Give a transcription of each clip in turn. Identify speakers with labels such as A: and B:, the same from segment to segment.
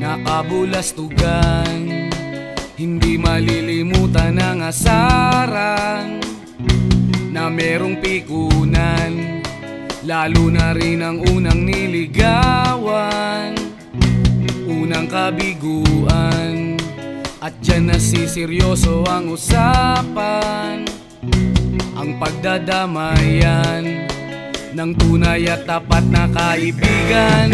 A: Nakabulastugan, hindi malilimutan ang asaran na merong pikunan, lalo na rin ang unang niligawan, unang kabiguan. At dyan nasiseryoso ang usapan, ang pagdadamayan ng tunay at tapat na kaibigan.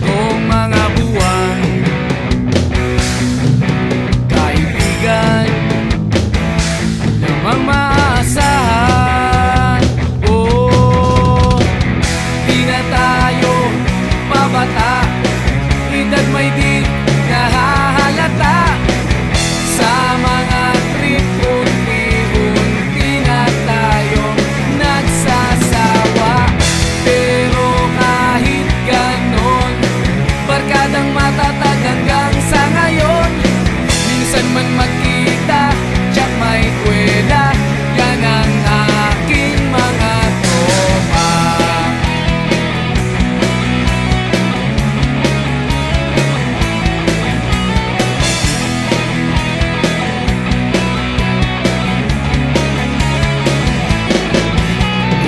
A: Kung mga buwan, kaibigan namang maaasahan. Oh, di na tayo pabata, edad may di nahahalata. Sa mga trip unti-unti na tayo nagsasawa. Pero kahit ganon, barkadang matatag hanggang sa ngayon. Minsan man magkita, tiyak may kwela, yan ang aking mga tropa.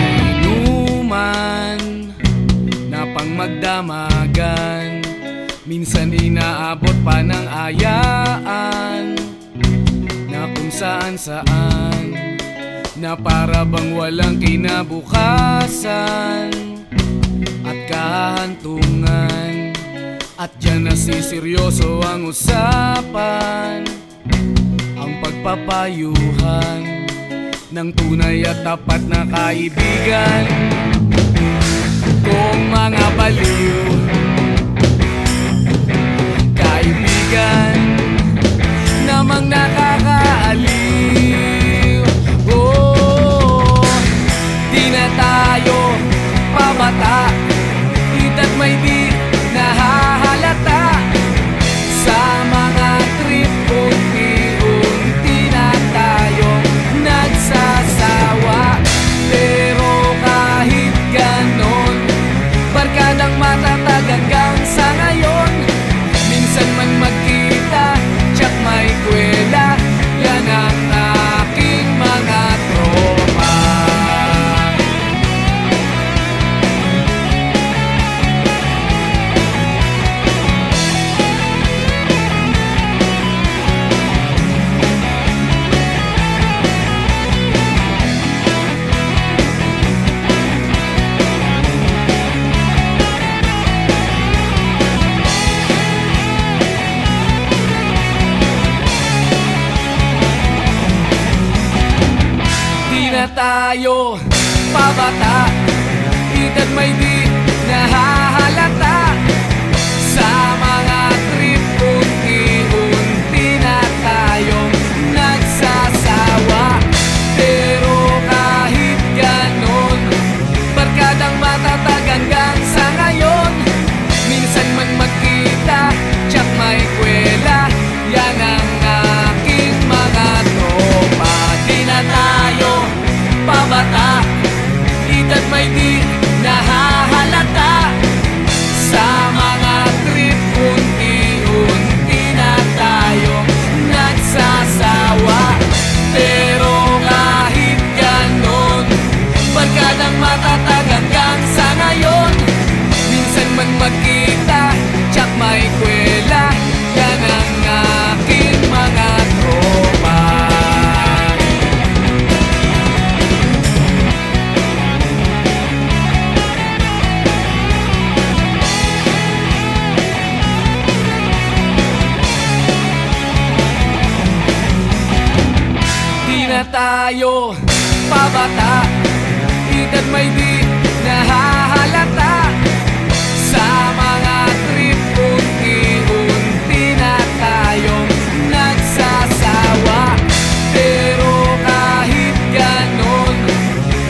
A: Inuman na pang magdamagan, minsan inaabot pa ng ayaan, na kung saan-saan, na para bang walang kinabukasan at kahantungan. At dyan nasiseryoso ang usapan, ang pagpapayuhan ng tunay at tapat na kaibigan. Kung mga baliw, kaibigan namang nakakaaliw. Oh, di na tayo pabata, edad may di nahahalata. Sa mga trip unti-unti na tayo nagsasawa. Pero kahit ganon, barkadang matatag hanggang sa ngayon. Minsan man magkita, tiyak may kwela, yan ang aking mga tropa. Tayo pabata, edad may di nahahalata. Sa mga trip unti-unti na tayong nagsasawa. Pero kahit ganon, barkadang matatag hanggang sa ngayon. Minsan man magkita, tiyak may kwela, yan ang aking mga tropa. Di na tayo pabata, edad may di nahahalata. Sa mga trip unti-unti na tayo nagsasawa. Pero kahit ganon, barkadang matatag hanggang sa ngayon. Minsan man magkita, tiyak may kwela, yan ang aking mga tropa. Tayo pabata, Edad may di nahahalata. Sa mga trip, unti-unti na tayong nagsasawa. Pero kahit ganon,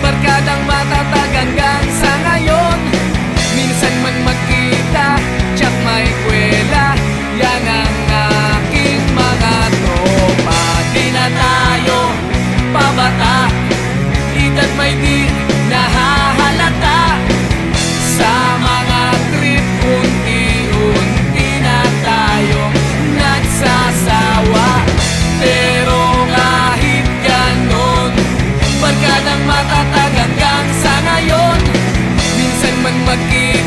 A: barkadang matatag hanggang sa ngayon. Minsan man magkita, tsak may kwela, yan ang aking mga tropa. Di na tayo pabata, edad may di nahahalata. Sa mga trip, unti-unti na tayong nagsasawa. Pero kahit ganon, barkadang matatag hanggang sa ngayon. Minsan man magkita,